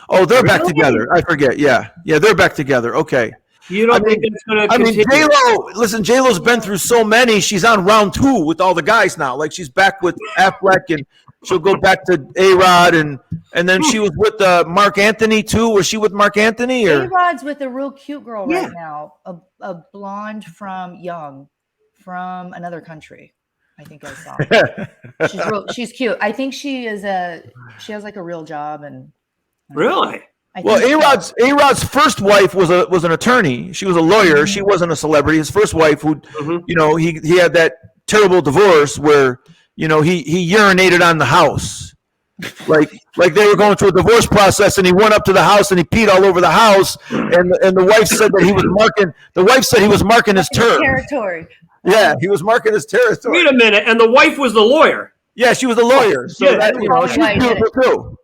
Oh, they're back together. I forget. Yeah, they're back together. Okay. You don't think it's going to continue? J-Lo, listen, J-Lo's been through so many. She's on round 2 with all the guys now. Like, she's back with Affleck, and she'll go back to A-Rod, and then she was with Mark Anthony, too. Was she with Mark Anthony? Or? A-Rod's with a real cute girl right now, a blonde from another country. I think I saw. She's cute. I think she has like a real job. And really? Well, A-Rod's first wife was an attorney. She was a lawyer. Mm-hmm. She wasn't a celebrity. His first wife, who, he had that terrible divorce where, he urinated on the house, like they were going through a divorce process, and he went up to the house and he peed all over the house, and the wife said that he was marking. The wife said he was marking his territory. Yeah, he was marking his territory. Wait a minute, and the wife was the lawyer. Yeah, she was the lawyer. So she's beautiful too.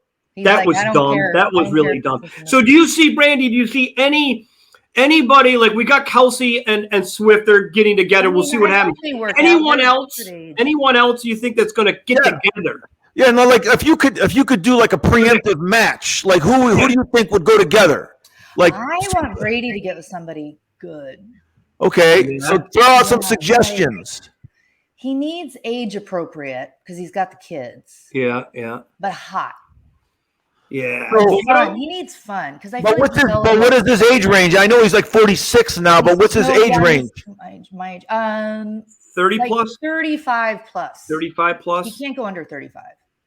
That was dumb. That was really dumb. So do you see, Brandy, anybody, like we got KELCE and Swift, they're getting together. We'll see what happens. Anyone else you think that's going to get together? Yeah, no, like if you could do like a preemptive match, like who do you think would go together? Like I want Brady to get with somebody good. Okay, so throw out some suggestions. He needs age appropriate because he's got the kids. Yeah. But hot. Yeah. So fun. He needs fun because But what is his age range? I know he's like 46 now, but what's his age range? My age. 30 plus? 35 plus. 35 plus? He can't go under 35.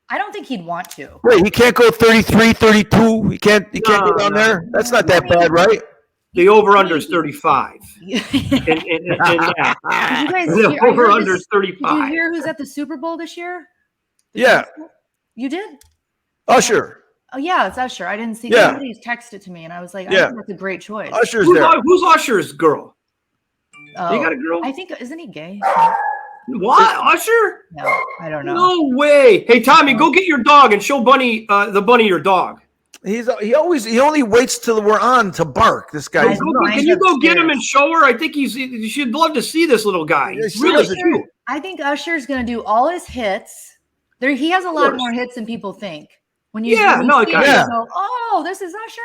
I don't think he'd want to. Wait, he can't go 33, 32? He can't get down there? That's not that bad, right? The over-under is 35. Did you guys the over-under is 35. Did you hear who's at the Super Bowl this year? Yeah. You did? Usher. Oh, yeah, it's Usher. I didn't see. Yeah. Somebody's texted to me, and I was like, I think that's a great choice. Usher's there. Who's Usher's girl? Oh, you got a girl? I think, isn't he gay? What? Usher? No, I don't know. No way. Hey, Tommy, go get your dog and show Bunny, the bunny your dog. He only waits till we're on to bark. This guy. Can you go get him and show her? I think you should love to see this little guy. He's really cute. I think Usher's going to do all his hits. He has a lot more hits than people think. When you go, oh, this is Usher.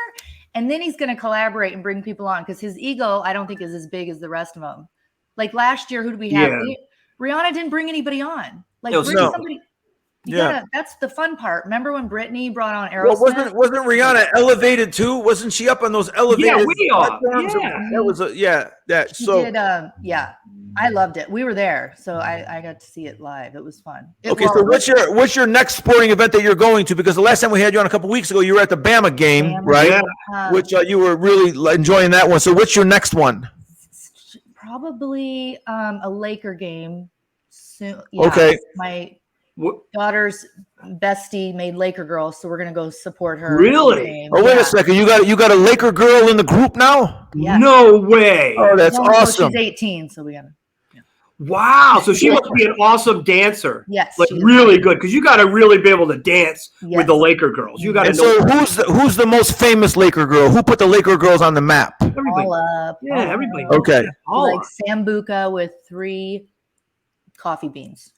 And then he's going to collaborate and bring people on because his ego, I don't think, is as big as the rest of them. Like last year, who did we have? Yeah. Rihanna didn't bring anybody on. Like bring somebody. That's the fun part. Remember when Britney brought on Aerosmith? Well, wasn't Rihanna elevated too? Wasn't she up on those elevated platforms? That was She did, I loved it. We were there, so I got to see it live. It was fun. So what's your next sporting event that you're going to? Because the last time we had you on a couple weeks ago, you were at the Bama game, right? Which you were really enjoying that one. So what's your next one? Probably a Laker game soon. Okay. My daughter's bestie made Laker girl, so we're gonna go support her. Really? Oh, wait a second. You got a Laker girl in the group now? Yeah. No way. Oh, that's awesome. She's 18, so we gotta. Wow. So she must be an awesome dancer. Yes. Like really good. Because you got to really be able to dance with the Laker girls. You got to know. So who's the most famous Laker girl? Who put the Laker girls on the map? Everybody. All up. Yeah, everybody. Okay. Like Sambuca with 3 coffee beans.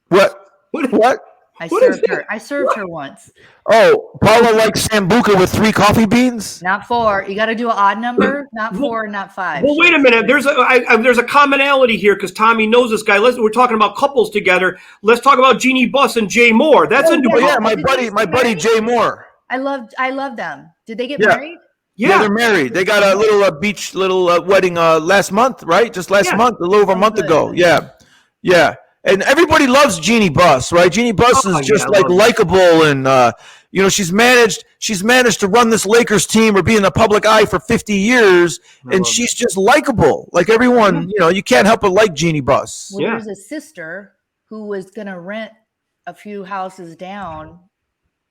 What? What? I What is served her. that? I served her once. Oh, Paula likes Sambuca with 3 coffee beans? Not 4. You got to do an odd number. Not 4, not 5. Well, wait a minute. There's a commonality here because Tommy knows this guy. We're talking about couples together. Let's talk about Jeannie Buss and Jay Moore. That's a new. Oh, yeah, my buddy Jay Moore. I love them. Did they get Yeah. married? Yeah, they're married. They got a little wedding last month, right? Just last month, a little over a month ago. Yeah, yeah. And everybody loves Jeannie Buss, right? Jeannie Buss is just likable, and she's managed to run this Lakers team or be in the public eye for 50 years, and she's just likable. Like everyone, you can't help but like Jeannie Buss. Well, there's a sister who was gonna rent a few houses down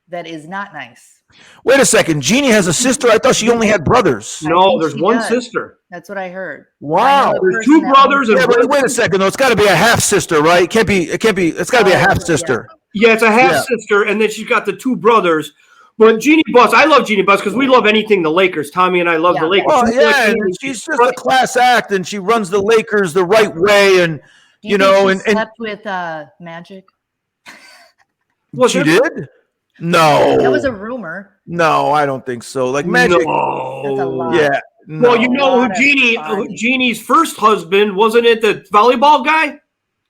that is not nice. Wait a second. Jeannie has a sister? I thought she only had brothers. No, there's one sister. That's what I heard. Wow. There's 2 brothers. Yeah, but wait a second though. It's got to be a half sister, right? It's got to be a half sister. Yeah, it's a half sister, and then she's got the 2 brothers. But Jeannie Buss, I love Jeannie Buss because we love anything the Lakers. Tommy and I love the Lakers. Oh, yeah, and she's just a class act, and she runs the Lakers the right way, and she slept with Magic. She did? No, that was a rumor. No, I don't think so. Like Magic, that's a lot. Yeah. No. Well, you know who Jeannie's first husband wasn't it? The volleyball guy,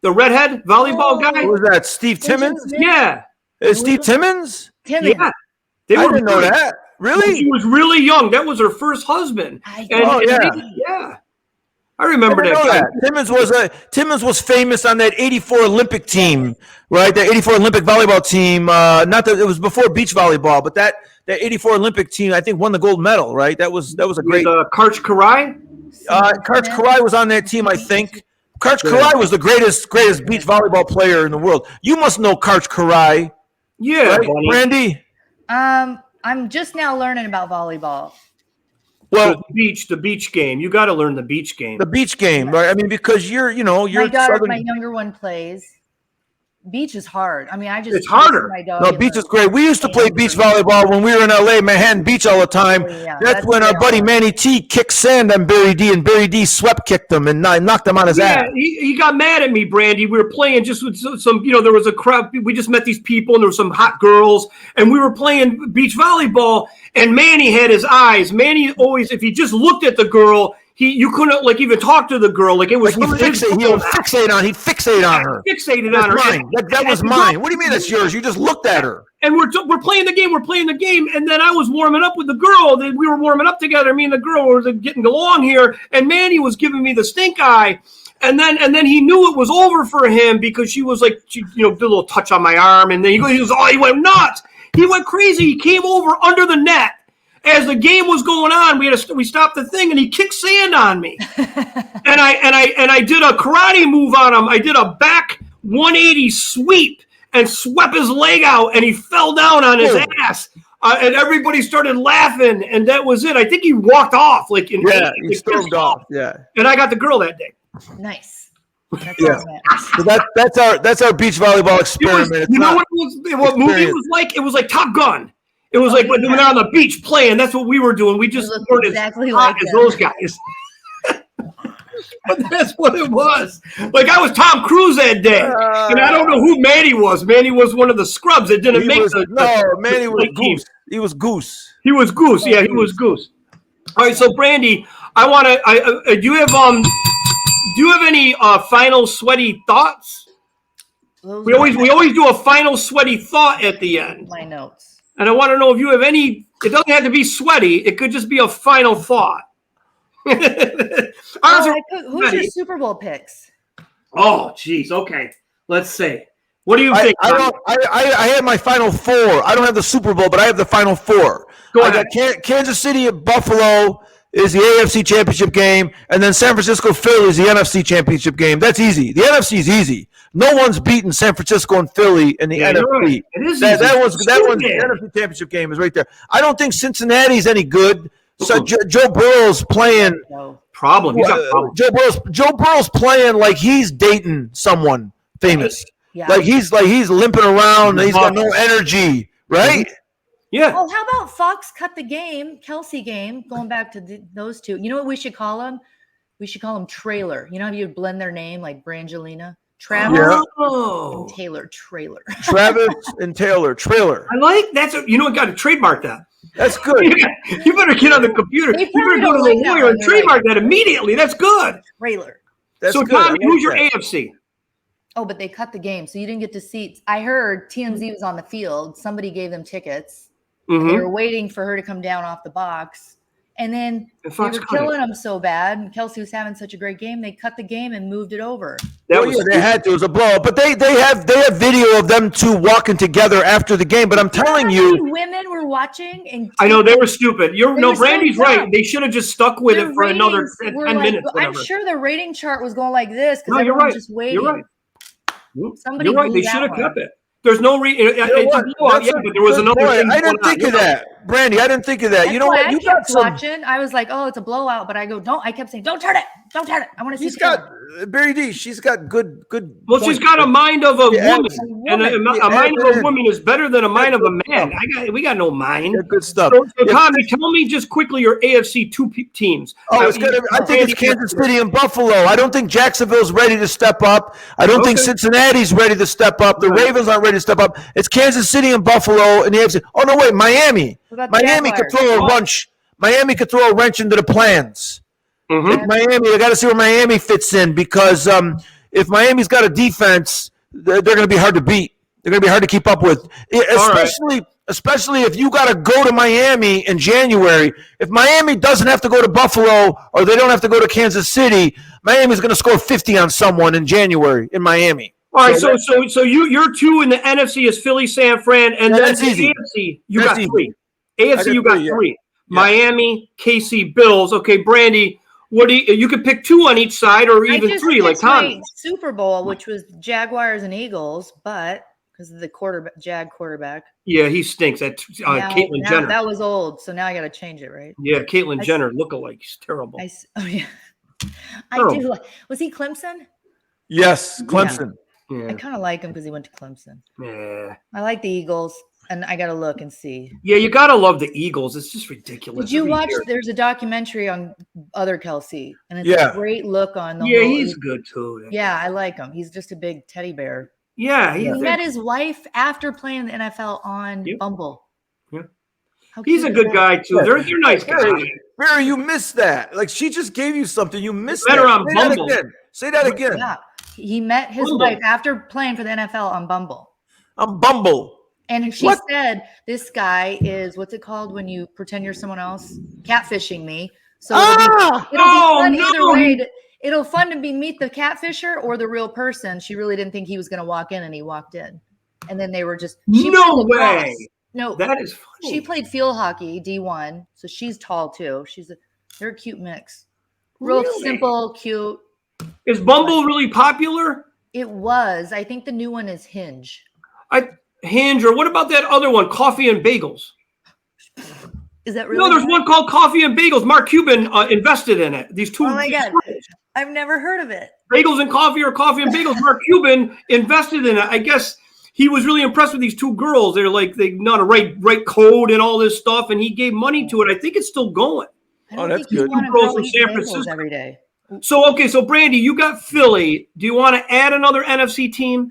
the redhead volleyball guy. Who was that? Steve Timmons? Yeah, Steve Timmons. Yeah, I didn't know that. Really? She was really young. That was her first husband. Yeah. I remember that. Timmons was famous on that '84 Olympic team, right? The '84 Olympic volleyball team. Not that it was before beach volleyball, but that '84 Olympic team, I think, won the gold medal, right? That was a great. Karch Karai. Karch Karai was on that team, I think. Karch Karai was the greatest beach volleyball player in the world. You must know Karch Karai. Yeah, right? Brandy. I'm just now learning about volleyball. Well, the beach game. You got to learn the beach game. The beach game, right? I mean, because you're my daughter, my younger one plays. Beach is hard. I mean, it's harder. No, beach is great. We used to play beach volleyball when we were in LA, Manhattan Beach all the time. Oh, yeah. That's when our buddy Manny T kicked sand on Barry D, and Barry D swept kicked him and knocked him on his ass. He got mad at me, Brandy. We were playing just with some, there was a crowd. We just met these people, and there were some hot girls, and we were playing beach volleyball, and Manny had his eyes. Manny always, if he just looked at the girl, you couldn't even talk to the girl. Like it was he fixated on her. Fixated on her. Mine. That was mine. What do you mean that's yours? You just looked at her. And we're playing the game. We're playing the game. And then I was warming up with the girl. We were warming up together. Me and the girl were getting along here. And Manny was giving me the stink eye. And then he knew it was over for him because she was like, she did a little touch on my arm. And then he went nuts. He went crazy. He came over under the net. As the game was going on, we stopped the thing, and he kicked sand on me, and I did a karate move on him. I did a back 180 sweep and swept his leg out, and he fell down on his ass, and everybody started laughing, and that was it. I think he walked off he stormed off. Yeah, and I got the girl that day. Nice. So that's our beach volleyball experiment. What movie it was like? It was like Top Gun. It was like when they're on the beach playing. That's what we were doing. We just weren't exactly as hot as those guys. But that's what it was. Like I was Tom Cruise that day, and I don't know who Manny was. Manny was one of the scrubs that didn't make Manny was Goose. He was Goose. He was Goose. Yeah, he was Goose. All right, so Brandy, I want to. Do you have any final sweaty thoughts? We always do a final sweaty thought at the end. My notes. And I want to know if you have any. It doesn't have to be sweaty. It could just be a final thought. Who's your Super Bowl picks? Oh, geez. Okay. Let's see. What do you think? I have my final 4. I don't have the Super Bowl, but I have the final 4. Go ahead. I got Kansas City at Buffalo is the AFC Championship game, and then San Francisco Philly is the NFC Championship game. That's easy. The NFC is easy. No one's beaten San Francisco and Philly in the NFC. Right. It is that one's the NFC Championship game is right there. I don't think Cincinnati's any good. So Joe Burrow's playing. Problem. He's got problems. Joe Burrow's playing like he's dating someone famous. Yeah. Like he's limping around. He's got no energy. Right. Yeah. Oh, how about Fox cut the game, KELCE game, going back to those two. You know what we should call them? We should call them Trailer. You know how you blend their name like Brangelina? Travis Yeah. and Taylor Trailer. Travis and Taylor Trailer. I like that's you know, got to trademark that. That's good. You better get on the computer. They You better probably go to don't the like that lawyer one. and They're trademark that immediately. That's good. Trailer. That's So, good. I Tommy, like who's your that. AFC? Oh, but they cut the game, so you didn't get to see. I heard TMZ was on the field. Somebody gave them tickets. And they were waiting for her to come down off the box. And then they were killing them so bad. And KELCE was having such a great game. They cut the game and moved it over. That Well, was yeah, they had to. It was a blow. But they have video of them two walking together after the game. But I'm telling You know how you, many women were watching. And I know they were stupid. They were so Brandy's dumb. right. They should have just stuck with Their it for another ratings 10 were like, minutes. I'm Whatever. sure the rating chart was going like this because No, you're everyone right. was just waiting. You're right. Somebody You're right. They blew should that have one. kept it. There's no reason. you know what? That's But there was a good another point. thing. I didn't think of that, Brandy. I didn't think of that. That's You know why what? I You kept got some. watching. I was like, oh, it's a blowout. But I go, don't. I kept saying, don't turn it. Don't turn it. I want to see. She's got Barry D. She's got good. Well, she's got a mind of a woman, and a mind of a woman is better than a mind of a man. We got no mind. Yeah, good stuff. So Tommy, tell me just quickly your AFC teams. Oh, it's gonna. I think it's Kansas City and Buffalo. I don't think Jacksonville's ready to step up. I don't think Cincinnati's ready to step up. The Ravens aren't ready to step up. It's Kansas City and Buffalo in the AFC. Oh no, wait, Miami. Miami could throw a wrench. Miami could throw a wrench into the plans. Miami, I got to see where Miami fits in because if Miami's got a defense, they're going to be hard to beat. They're going to be hard to keep up with, especially if you got to go to Miami in January. If Miami doesn't have to go to Buffalo or they don't have to go to Kansas City, Miami's going to score 50 on someone in January in Miami. All right, so your two in the NFC is Philly, San Fran, and then that's easy. AFC you got three. AFC you got three. Yeah. Miami, KC, Bills. Okay, Brandy, what do you could pick two on each side or even three, like Tommy. Super Bowl, which was Jaguars and Eagles, but because of the Jag quarterback. Yeah, he stinks. That Caitlyn Jenner. That was old, so now I got to change it, right? Yeah, Caitlyn Jenner lookalike. He's terrible. Oh yeah, I do. Was he Clemson? Yes, Clemson. Yeah. I kind of like him because he went to Clemson. Yeah. I like the Eagles, and I got to look and see. Yeah, you got to love the Eagles. It's just ridiculous. Did you watch? There's a documentary on other KELCE, and it's a great look on the. Yeah, he's good too. Yeah, I like him. He's just a big teddy bear. Yeah, he met his wife after playing the NFL on Bumble. Yeah, he's a good guy too. They're nice guys. Barry, you missed that. Like she just gave you something. You missed that. Better on Bumble. Say that again. Yeah. He met his wife after playing for the NFL on Bumble. On Bumble. And she said, this guy is, what's it called when you pretend you're someone else? Catfishing me. So it'll be fun either way. It'll fun to meet the catfisher or the real person. She really didn't think he was going to walk in, and he walked in. And then they were just. No way. No. That is funny. She played field hockey, D1. So she's tall too. They're a cute mix. Real simple, cute. Is Bumble really popular? It was. I think the new one is Hinge. Hinge, or what about that other one, Coffee and Bagels? Is that really? No, there's one called Coffee and Bagels. Mark Cuban invested in it. These two. Oh my God. I've never heard of it. Bagels and Coffee or Coffee and Bagels. Mark Cuban invested in it. I guess he was really impressed with these two girls. They're like, they know how to write code and all this stuff, and he gave money to it. I think it's still going. That's good. Two girls from San Francisco every day. So Brandy, you got Philly. Do you want to add another NFC team?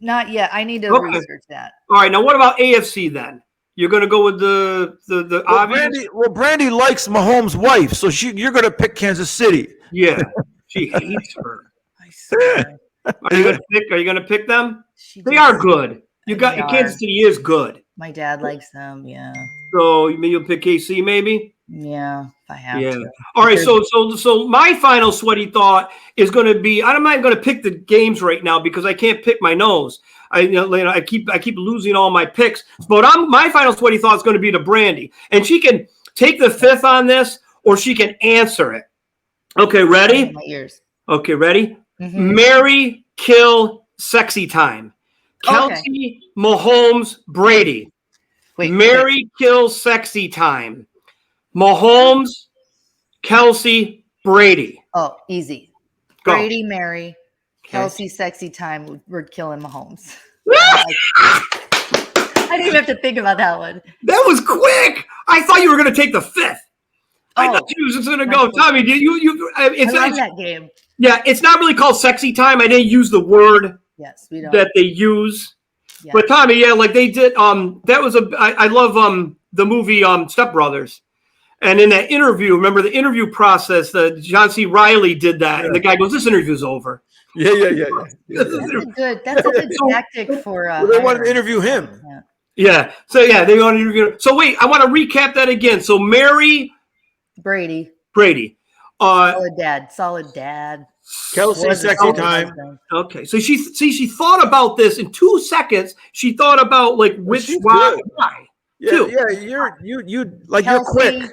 Not yet. I need to research that. All right. Now, what about AFC then? You're going to go with the obvious? Brandy likes Mahomes' wife, so you're going to pick Kansas City. Yeah, she hates her. I swear. Are you going to pick them? They are good. Kansas City is good. My dad likes them. Yeah. So you'll pick KC maybe? Yeah, if I have to. All right, so my final sweaty thought is going to be, I'm not going to pick the games right now because I can't pick my nose. I keep losing all my picks. But my final sweaty thought is going to be to Brandy, and she can take the fifth on this, or she can answer it. Okay, ready? My ears. Okay, ready? Marry, kill, sexy time. KELCE, Mahomes, Brady. Marry, kill, sexy time. Mahomes, KELCE, Brady. Oh, easy. Go. Brady, Mary, KELCE, sexy time. We're killing Mahomes. I didn't even have to think about that one. That was quick. I thought you were going to take the fifth. I thought you were just going to go. Tommy, I love that game. Yeah, it's not really called sexy time. I didn't use the word Yes, we don't. that they use. Yeah. But Tommy, yeah, like they did. That was I love the movie Step Brothers, and in that interview, remember the interview process? John C. Reilly did that, and the guy goes, "This interview's over." Yeah. That's a good tactic for. Well, they wanted to interview him. Yeah. Yeah. So yeah, they want to interview him. So wait, I want to recap that again. So Mary Brady. Solid dad. KELCE, sexy time. Okay, so she thought about this in 2 seconds. She thought about like which why. Yeah, you like you're quick.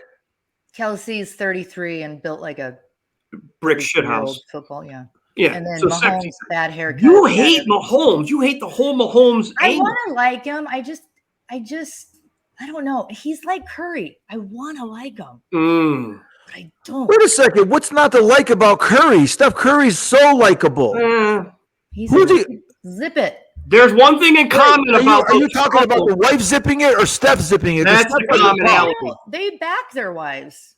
KELCE's 33 and built like a brick shit house. Football, yeah. Yeah. And then so Mahomes, sexy. bad haircut. You hate Mahomes. You hate the whole Mahomes. I want to like him. I don't know. He's like Curry. I want to like him. But I don't. Wait a second. What's not to like about Curry? Steph Curry's so likable. Zip it. There's one thing in common about. Are you talking about the wife zipping it or Steph zipping it? That's the commonality. They back their wives.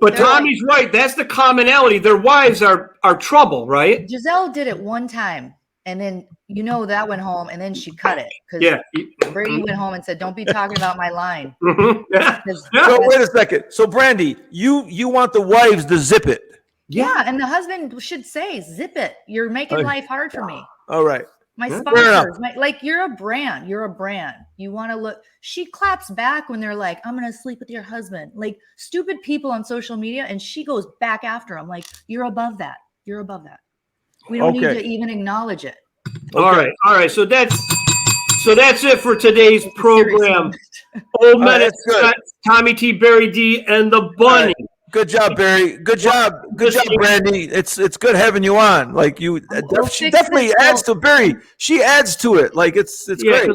But Tommy's right. That's the commonality. Their wives are trouble, right? Giselle did it one time, and then that went home, and then she cut it because Brady went home and said, "Don't be talking about my line." So wait a second. So BRANDI, you want the wives to zip it? Yeah, and the husband should say, "Zip it. You're making life hard for me." All right. My sponsors, you're a brand. You're a brand. You want to look. She claps back when they're like, "I'm gonna sleep with your husband." Like stupid people on social media, and she goes back after them. Like you're above that. You're above that. We don't need to even acknowledge it. Okay. All right. So that's it for today's program. Old Medicine, Tommy T, Barry D, and the Bunny. Good job, Barry. Good job, BRANDI. It's good having you on. Like she definitely adds to Barry. She adds to it. Like it's great.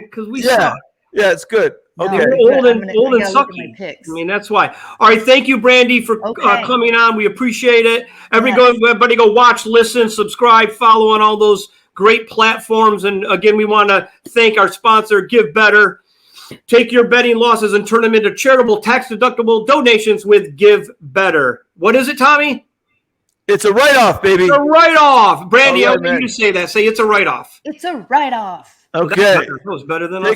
Because we suck. Yeah, it's good. Okay, we're old and sucky. I mean, that's why. All right, thank you, BRANDI, for coming on. We appreciate it. Everybody, go watch, listen, subscribe, follow on all those great platforms. And again, we want to thank our sponsor, Give Better. Take your betting losses and turn them into charitable, tax-deductible donations with Give Better. What is it, Tommy? It's a write-off, baby. It's a write-off. BRANDI, I want you to say that. Say it's a write-off. It's a write-off. Okay. That was better than us.